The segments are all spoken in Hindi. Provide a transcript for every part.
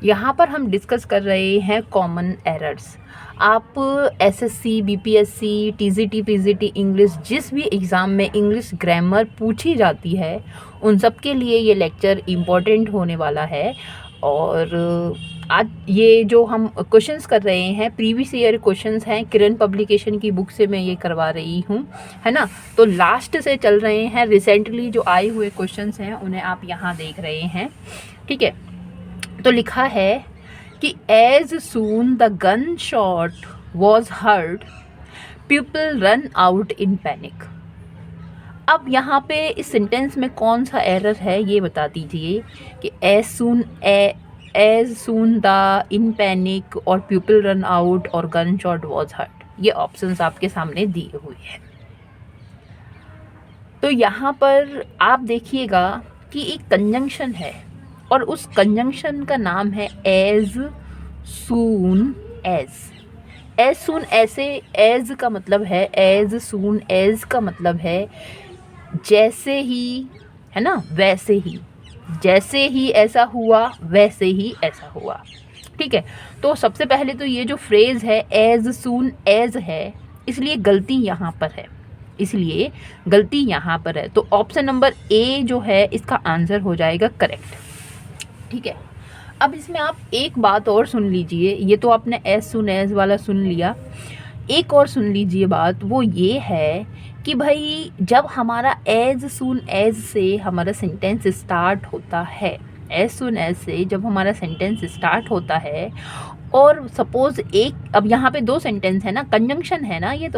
यहाँ पर हम डिस्कस कर रहे हैं कॉमन एरर्स। आप SSC, BPSC, TGT, PGT English, जिस भी एग्ज़ाम में इंग्लिश ग्रामर पूछी जाती है उन सब के लिए ये लेक्चर इम्पोर्टेंट होने वाला है। और आज ये जो हम क्वेश्चंस कर रहे हैं प्रीवियस ईयर क्वेश्चंस हैं, किरण पब्लिकेशन की बुक से मैं ये करवा रही हूँ, है ना। तो लास्ट से चल रहे हैं, रिसेंटली जो आए हुए क्वेश्चंस हैं उन्हें आप यहाँ देख रहे हैं, ठीक है। तो लिखा है कि as soon the gun shot was heard people run out in panic. अब यहाँ पे इस सेंटेंस में कौन सा एरर है ये बता दीजिए कि as soon the in panic और पीपल रन आउट और गन शॉट वॉज हर्ड। ये ऑप्शंस आपके सामने दिए हुए हैं। तो यहाँ पर आप देखिएगा कि एक कंजंक्शन है और उस कंजंक्शन का नाम है as soon as. As soon ऐसे, एज का मतलब है, एज सून एज का मतलब है जैसे ही, है ना, वैसे ही, जैसे ही ऐसा हुआ वैसे ही ऐसा हुआ, ठीक है। तो सबसे पहले तो ये जो फ्रेज है एज सून एज है, इसलिए गलती यहाँ पर है, इसलिए गलती यहाँ पर है। तो ऑप्शन नंबर ए जो है इसका आंसर हो जाएगा करेक्ट, ठीक है। अब इसमें आप एक बात और सुन लीजिए, ये तो आपने एज सुन एज वाला सुन लिया, एक और सुन लीजिए बात, वो ये है कि भाई जब हमारा एज सुन एज से हमारा सेंटेंस स्टार्ट होता है, एज सुन एज से जब हमारा सेंटेंस स्टार्ट होता है और सपोज एक, अब यहाँ पे दो सेंटेंस है ना, कंजंक्शन है ना, ये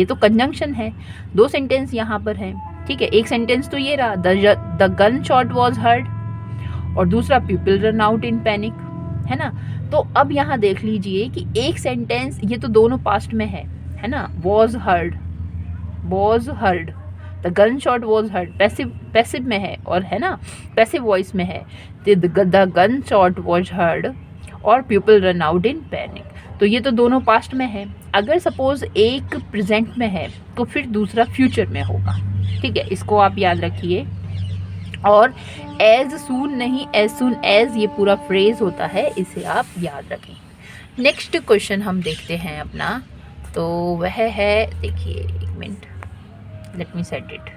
तो कंजंक्शन है, दो सेंटेंस यहाँ पर है, ठीक है। एक सेंटेंस तो ये रहा the gun shot was heard और दूसरा people run out in panic, है ना। तो अब यहाँ देख लीजिए कि एक सेंटेंस, ये तो दोनों पास्ट में है ना, was heard the gun shot was heard passive में है, और है ना पैसिव वॉइस में है, the gun shot was heard और people run out in panic. तो ये तो दोनों पास्ट में है। अगर सपोज एक प्रेजेंट में है तो फिर दूसरा फ्यूचर में होगा, ठीक है, इसको आप याद रखिए। और एज सून नहीं, एज सून एज ये पूरा फ्रेज होता है, इसे आप याद रखें। नेक्स्ट क्वेश्चन हम देखते हैं अपना, तो वह है, देखिए एक minute, let me set it.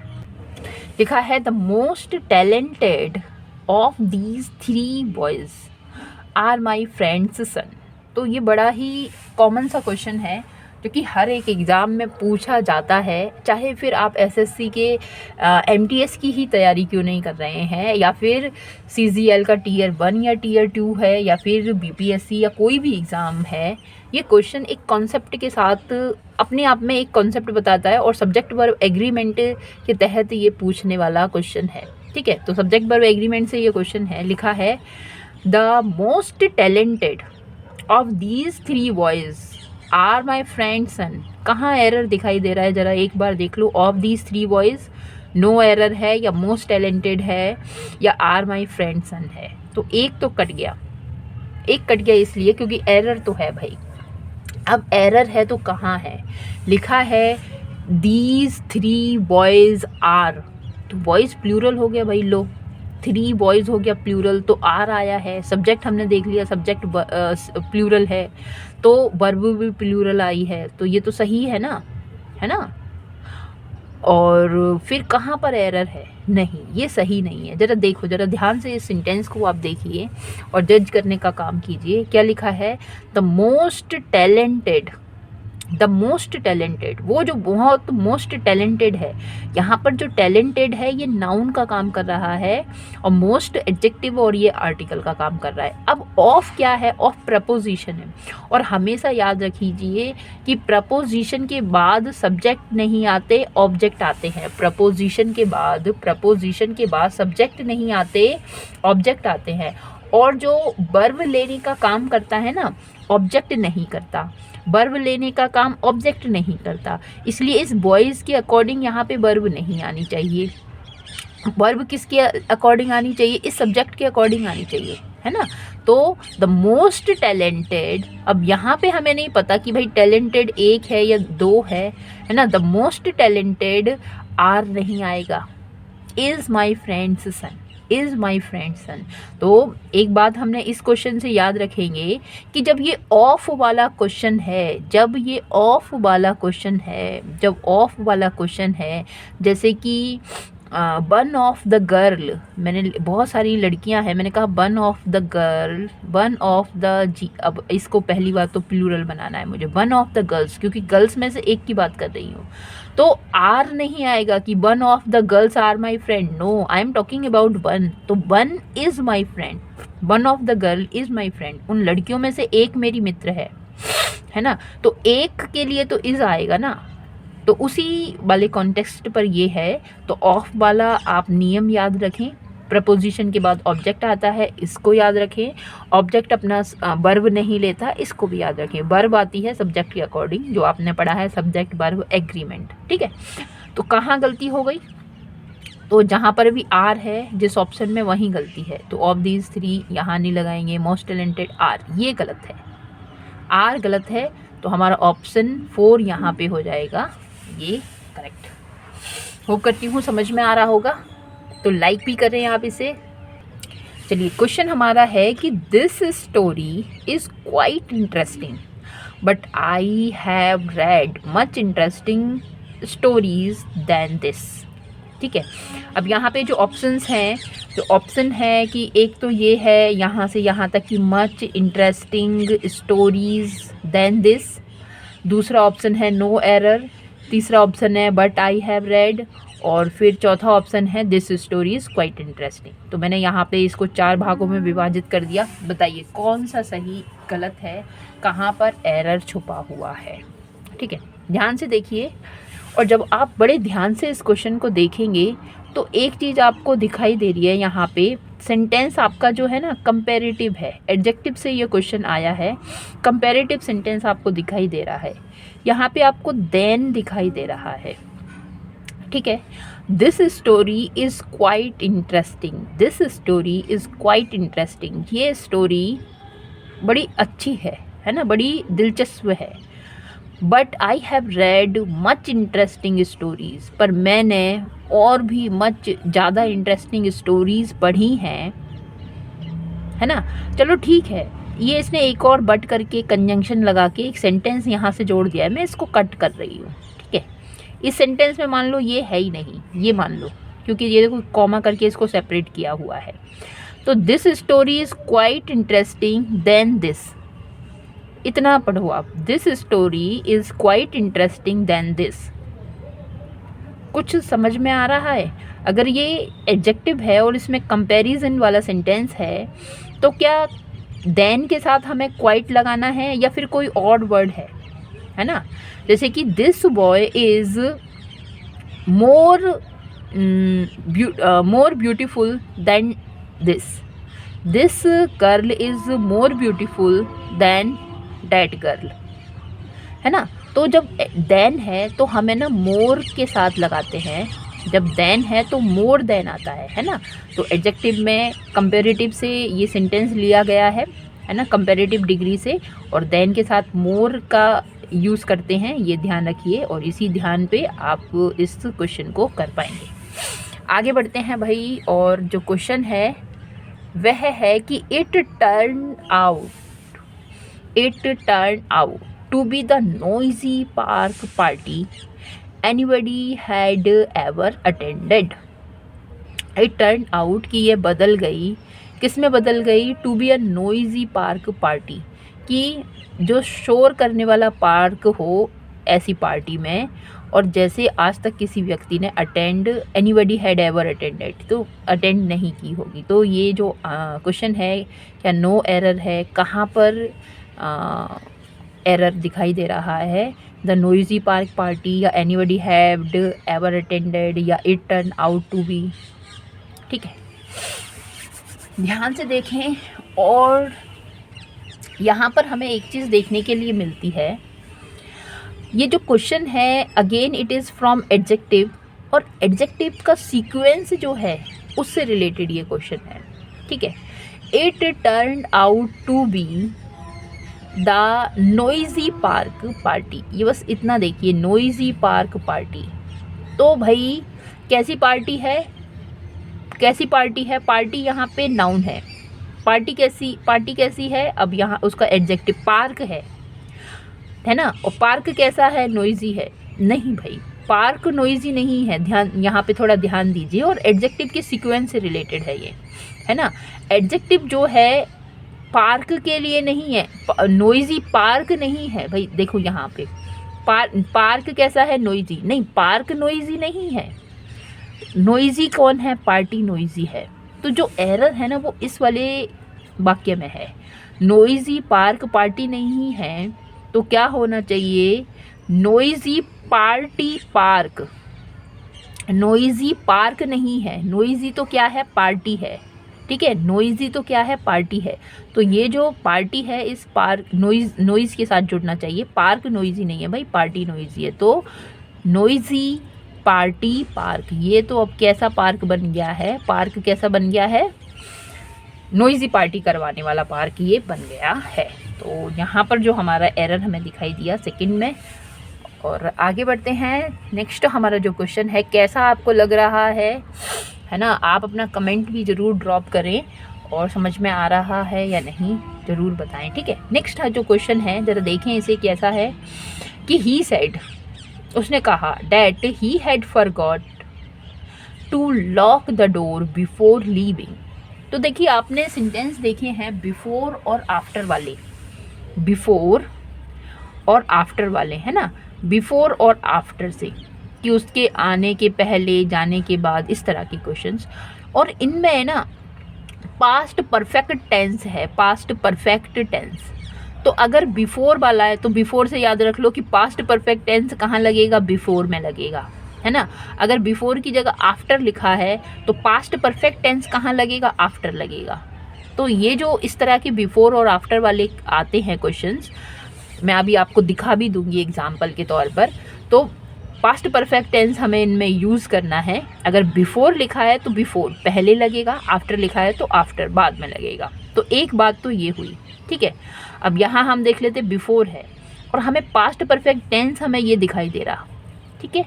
लिखा है the most talented of these 3 boys are my friend's son. तो ये बड़ा ही कॉमन सा क्वेश्चन है जो कि हर एक एग्ज़ाम में पूछा जाता है, चाहे फिर आप एसएससी के एमटीएस की ही तैयारी क्यों नहीं कर रहे हैं, या फिर सीजीएल का टियर 1 या टियर 2 है, या फिर बीपीएससी या कोई भी एग्ज़ाम है। ये क्वेश्चन एक कॉन्सेप्ट के साथ अपने आप में एक कॉन्सेप्ट बताता है और सब्जेक्ट वर्ब एग्रीमेंट के तहत ये पूछने वाला क्वेश्चन है, ठीक है। तो सब्जेक्ट वर्ब एग्रीमेंट से ये क्वेश्चन है। लिखा है the most talented of these 3 boys are my friend son. कहाँ एरर दिखाई दे रहा है, ज़रा एक बार देख लो। Of these 3 boys no error है, या मोस्ट टैलेंटेड है, या आर माई फ्रेंड सन है। तो एक तो कट गया, एक कट गया इसलिए क्योंकि एरर तो है भाई। अब एरर है तो कहाँ है, लिखा है दीज 3 बॉयज आर, तो बॉयज प्लूरल हो गया भाई, लो 3 बॉयज़ हो गया प्लूरल, तो आर आया है। सब्जेक्ट हमने देख लिया, सब्जेक्ट प्लूरल है, तो वर्ब भी प्लूरल आई है, तो ये तो सही है ना, है ना। और फिर कहाँ पर एरर है, नहीं ये सही नहीं है। ज़रा देखो, ज़रा ध्यान से इस सेंटेंस को आप देखिए और जज करने का काम कीजिए। क्या लिखा है, the most talented, the most talented, वो जो बहुत मोस्ट टैलेंटेड है, यहाँ पर जो टैलेंटेड है ये नाउन का काम कर रहा है और मोस्ट एडजेक्टिव और ये आर्टिकल का काम कर रहा है। अब ऑफ क्या है, ऑफ प्रपोजिशन है, और हमेशा याद रखिए कि प्रपोजिशन के बाद सब्जेक्ट नहीं आते, ऑब्जेक्ट आते हैं। प्रपोजिशन के बाद सब्जेक्ट नहीं आते, ऑब्जेक्ट आते हैं। और जो वर्ब लेने का काम करता है ना, ऑब्जेक्ट नहीं करता, वर्ब लेने का काम ऑब्जेक्ट नहीं करता, इसलिए इस बॉयज़ के अकॉर्डिंग यहाँ पे वर्ब नहीं आनी चाहिए। वर्ब किसके अकॉर्डिंग आनी चाहिए, इस सब्जेक्ट के अकॉर्डिंग आनी चाहिए, है ना। तो द मोस्ट टैलेंटेड, अब यहाँ पे हमें नहीं पता कि भाई टैलेंटेड एक है या 2 है ना। द मोस्ट टैलेंटेड आर नहीं आएगा, is my friend's son, is my friend son. तो एक बात हमने इस क्वेश्चन से याद रखेंगे कि जब ये ऑफ वाला क्वेश्चन है, जब ऑफ वाला क्वेश्चन है, जैसे कि वन ऑफ द गर्ल, मैंने बहुत सारी लड़कियां हैं, मैंने कहा one of the girl, one of the जी, अब इसको पहली बार तो प्लूरल बनाना है मुझे, वन ऑफ द गर्ल्स, क्योंकि गर्ल्स में से एक की बात कर रही हूँ, तो आर नहीं आएगा कि one of the girls are my friend, no, I am talking about one, तो one is my friend, one of the girl is my friend, उन लड़कियों में से एक मेरी मित्र है ना, तो एक के लिए तो इज़ आएगा ना, तो उसी वाले कॉन्टेक्स्ट पर ये है। तो ऑफ वाला आप नियम याद रखें, प्रपोजिशन के बाद ऑब्जेक्ट आता है, इसको याद रखें, ऑब्जेक्ट अपना वर्ब नहीं लेता, इसको भी याद रखें, वर्ब आती है सब्जेक्ट के अकॉर्डिंग, जो आपने पढ़ा है सब्जेक्ट वर्ब एग्रीमेंट, ठीक है। तो कहाँ गलती हो गई, तो जहाँ पर भी आर है जिस ऑप्शन में वहीं गलती है, तो ऑफ दीज थ्री यहाँ नहीं लगाएंगे, मोस्ट टैलेंटेड आर, ये गलत है, आर गलत है, तो हमारा ऑप्शन 4 यहाँ पे हो जाएगा ये करेक्ट। होप करती हूँ समझ में आ रहा होगा, तो लाइक भी कर रहे हैं आप इसे। चलिए क्वेश्चन हमारा है कि this story is quite interesting but I have read much interesting stories than this, ठीक है। अब यहाँ पे जो ऑप्शंस हैं, तो ऑप्शन है कि एक तो ये है यहाँ से यहाँ तक कि much interesting stories than this, दूसरा ऑप्शन है नो एरर, तीसरा ऑप्शन है बट आई हैव रेड, और फिर चौथा ऑप्शन है this story is quite interesting. तो मैंने यहाँ पे इसको 4 भागों में विभाजित कर दिया, बताइए कौन सा सही गलत है, कहाँ पर एरर छुपा हुआ है, ठीक है। ध्यान से देखिए, और जब आप बड़े ध्यान से इस क्वेश्चन को देखेंगे तो एक चीज़ आपको दिखाई दे रही है, यहाँ पे सेंटेंस आपका जो है ना कंपैरेटिव है, एडजेक्टिव से ये क्वेश्चन आया है, कंपैरेटिव सेंटेंस आपको दिखाई दे रहा है, यहाँ पे आपको देन दिखाई दे रहा है, ठीक है। This story is quite interesting, this story is quite interesting, ये स्टोरी बड़ी अच्छी है ना, बड़ी दिलचस्प है। But I have read much interesting stories, पर मैंने और भी मच ज़्यादा इंटरेस्टिंग स्टोरीज़ पढ़ी हैं, है ना। चलो ठीक है, ये इसने एक और बट करके कंजंक्शन लगा के एक सेंटेंस यहाँ से जोड़ दिया है, मैं इसको कट कर रही हूँ, ठीक है। इस सेंटेंस में मान लो ये है ही नहीं, ये मान लो, क्योंकि ये देखो कॉमा करके इसको सेपरेट किया हुआ है। तो this story is quite interesting then this, इतना पढ़ो आप, this story is quite interesting then this. कुछ समझ में आ रहा है? अगर ये एडजेक्टिव है और इसमें कंपैरिजन वाला सेंटेंस है, तो क्या देन के साथ हमें क्वाइट लगाना है या फिर कोई और वर्ड है ना। जैसे कि this boy is more beautiful then this, this girl is more beautiful then that girl, है ना। तो जब देन है तो हमें ना मोर के साथ लगाते हैं, जब देन है तो मोर देन आता है ना। तो एडजेक्टिव में कंपैरेटिव से ये सेंटेंस लिया गया है ना, कंपैरेटिव डिग्री से, और देन के साथ मोर का यूज़ करते हैं, ये ध्यान रखिए, और इसी ध्यान पे आप इस क्वेश्चन को कर पाएंगे। आगे बढ़ते हैं भाई, और जो क्वेश्चन है वह है कि it turn out to be the noisy park party anybody had ever attended. It turned out कि ये बदल गई, किस में बदल गई, to be a noisy park party, कि जो शोर करने वाला पार्क हो ऐसी पार्टी में, और जैसे आज तक किसी व्यक्ति ने attend, anybody had ever attended, तो अटेंड नहीं की होगी। तो ये जो क्वेश्चन है, क्या नो एरर है, कहाँ पर एरर दिखाई दे रहा है, द नोइजी पार्क पार्टी, या एनीबडी हैव्ड एवर अटेंडेड, या it turn out to be, ठीक है। ध्यान से देखें, और यहाँ पर हमें एक चीज़ देखने के लिए मिलती है, ये जो क्वेश्चन है again it is from adjective, और एडजेक्टिव का सीक्वेंस जो है उससे रिलेटेड ये क्वेश्चन है, ठीक है। It turn out to be the noisy park party, ये बस इतना देखिए, नोइजी पार्क पार्टी, तो भाई कैसी पार्टी है, कैसी पार्टी है? पार्टी यहाँ पे नाउन है। पार्टी कैसी है? अब यहाँ उसका एडजेक्टिव पार्क है ना। और पार्क कैसा है? नॉइजी है। नहीं भाई, पार्क नॉइजी नहीं है। ध्यान, यहाँ पे थोड़ा ध्यान दीजिए। और एडजेक्टिव के सीक्वेंस से रिलेटेड है ये, है ना। एडजेक्टिव जो है पार्क के लिए नहीं है, नॉइजी पार्क नहीं है भाई। देखो यहाँ पे पार्क कैसा है? नॉइजी। नहीं, पार्क नॉइजी नहीं है। नॉइजी कौन है? पार्टी नॉइजी है। तो जो एरर है ना वो इस वाले वाक्य में है। नॉइजी पार्क पार्टी नहीं है, तो क्या होना चाहिए? Noisy party park. Noisy park नहीं है। नॉइजी तो क्या है? पार्टी है। ठीक है, नॉइजी तो क्या है? पार्टी है। तो ये जो पार्टी है इस पार्क नॉइज के साथ जुड़ना चाहिए। पार्क नॉइजी नहीं है भाई, पार्टी नॉइजी है। तो नॉइजी पार्टी पार्क, ये तो अब कैसा पार्क बन गया है? पार्क कैसा बन गया है? नॉइजी पार्टी करवाने वाला पार्क ये बन गया है। तो यहाँ पर जो हमारा एरर हमें दिखाई दिया सेकंड में। और आगे बढ़ते हैं। नेक्स्ट हमारा जो क्वेश्चन है, कैसा आपको लग रहा है ना। आप अपना कमेंट भी ज़रूर ड्रॉप करें और समझ में आ रहा है या नहीं ज़रूर बताएं, ठीक है। नेक्स्ट जो क्वेश्चन है ज़रा देखें इसे, कैसा है कि ही सेड, उसने कहा that he had forgot to lock the door before leaving. तो देखिए आपने सेंटेंस देखे हैं बिफोर और आफ्टर वाले, बिफोर और आफ्टर वाले, है ना। बिफोर और आफ्टर से कि उसके आने के पहले, जाने के बाद, इस तरह के क्वेश्चंस। और इनमें है ना पास्ट परफेक्ट टेंस है, पास्ट परफेक्ट टेंस। तो अगर बिफोर वाला है तो बिफोर से याद रख लो कि पास्ट परफेक्ट टेंस कहाँ लगेगा? बिफोर में लगेगा, है ना। अगर बिफोर की जगह आफ्टर लिखा है तो पास्ट परफेक्ट टेंस कहाँ लगेगा? आफ्टर लगेगा। तो ये जो इस तरह के बिफोर और आफ्टर वाले आते हैं क्वेश्चंस, मैं अभी आपको दिखा भी दूंगी एग्जाम्पल के तौर पर। तो पास्ट परफेक्ट टेंस हमें इनमें यूज़ करना है। अगर बिफोर लिखा है तो बिफोर पहले लगेगा, आफ्टर लिखा है तो आफ्टर बाद में लगेगा। तो एक बात तो ये हुई, ठीक है। अब यहाँ हम देख लेते बिफोर है और हमें पास्ट परफेक्ट टेंस हमें ये दिखाई दे रहा, ठीक है।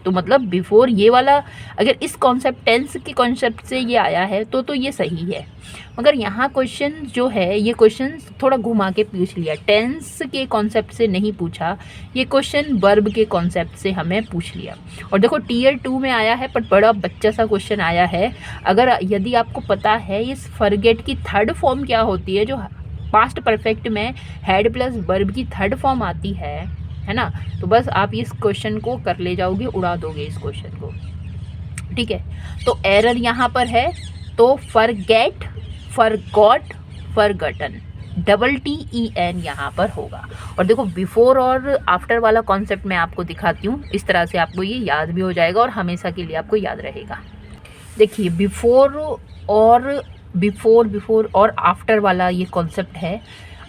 तो मतलब बिफोर ये वाला अगर इस कॉन्सेप्ट टेंस के कॉन्सेप्ट से ये आया है तो ये सही है। मगर यहाँ क्वेश्चन जो है ये क्वेश्चन थोड़ा घुमा के पूछ लिया, टेंस के कॉन्सेप्ट से नहीं पूछा, ये क्वेश्चन वर्ब के कॉन्सेप्ट से हमें पूछ लिया। और देखो टियर 2 में आया है पर बड़ा बच्चा सा क्वेश्चन आया है। अगर यदि आपको पता है इस फॉरगेट की थर्ड फॉर्म क्या होती है, जो पास्ट परफेक्ट में हैड प्लस वर्ब की थर्ड फॉर्म आती है ना, तो बस आप इस क्वेश्चन को कर ले जाओगे, उड़ा दोगे इस क्वेश्चन को, ठीक है। तो एरर यहाँ पर है, तो फॉरगेट, फॉरगॉट, फॉरगॉटन, TEN यहाँ पर होगा। और देखो बिफोर और आफ्टर वाला कॉन्सेप्ट मैं आपको दिखाती हूँ, इस तरह से आपको ये याद भी हो जाएगा और हमेशा के लिए आपको याद रहेगा। देखिए बिफोर और आफ्टर वाला ये कॉन्सेप्ट है।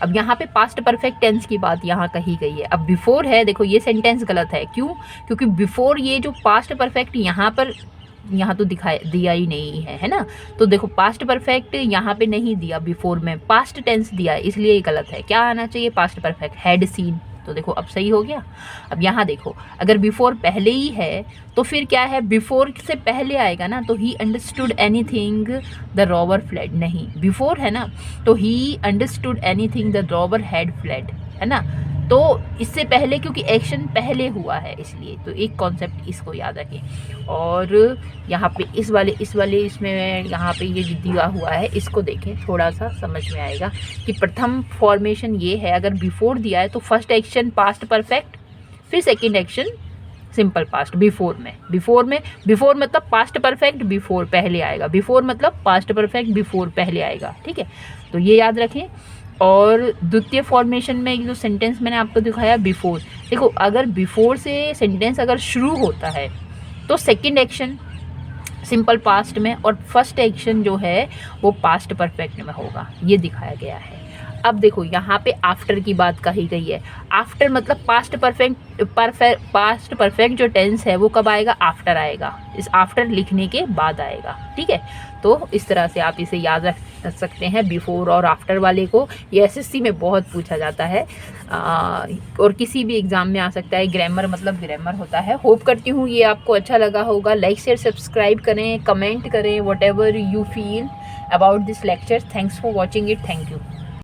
अब यहाँ पे पास्ट परफेक्ट टेंस की बात यहाँ कही गई है। अब बिफोर है, देखो ये सेंटेंस गलत है, क्यों? क्योंकि बिफोर ये जो पास्ट परफेक्ट यहाँ तो दिया ही नहीं है ना। तो देखो पास्ट परफेक्ट यहाँ पे नहीं दिया, बिफोर में पास्ट टेंस दिया, इसलिए ये गलत है। क्या आना चाहिए? Past perfect, had seen. तो देखो अब सही हो गया। अब यहाँ देखो अगर बिफोर पहले ही है तो फिर क्या है? बिफोर से पहले आएगा ना, तो he understood anything the robber fled, नहीं बिफोर है ना, तो he understood anything the robber had fled, है ना। तो इससे पहले, क्योंकि एक्शन पहले हुआ है इसलिए, तो एक कॉन्सेप्ट इसको याद रखें। और यहाँ पे इसमें यहाँ पे ये दिया हुआ है, इसको देखें, थोड़ा सा समझ में आएगा कि प्रथम फॉर्मेशन ये है। अगर बिफोर दिया है तो फर्स्ट एक्शन पास्ट परफेक्ट, फिर second action simple past. Before मतलब पास्ट परफेक्ट, बिफोर पहले आएगा, बिफोर मतलब पास्ट परफेक्ट, बिफोर पहले आएगा, ठीक है। तो ये याद रखें। और द्वितीय फॉर्मेशन में जो सेंटेंस मैंने आपको दिखाया बिफोर, देखो अगर बिफोर से सेंटेंस अगर शुरू होता है तो सेकंड एक्शन सिंपल पास्ट में और फर्स्ट एक्शन जो है वो पास्ट परफेक्ट में होगा, ये दिखाया गया है। अब देखो यहाँ पे आफ्टर की बात कही गई है। आफ्टर मतलब पास्ट परफेक्ट जो टेंस है वो कब आएगा, आफ्टर आएगा, इस आफ्टर लिखने के बाद आएगा, ठीक है। तो इस तरह से आप इसे याद रख सकते हैं, बिफोर और आफ्टर वाले को। ये एसएससी में बहुत पूछा जाता है और किसी भी एग्ज़ाम में आ सकता है। ग्रामर मतलब ग्रामर होता है। होप करती हूँ ये आपको अच्छा लगा होगा। लाइक शेयर सब्सक्राइब करें, कमेंट करें, what ever you feel about this lecture. Thanks for watching it. Thank you.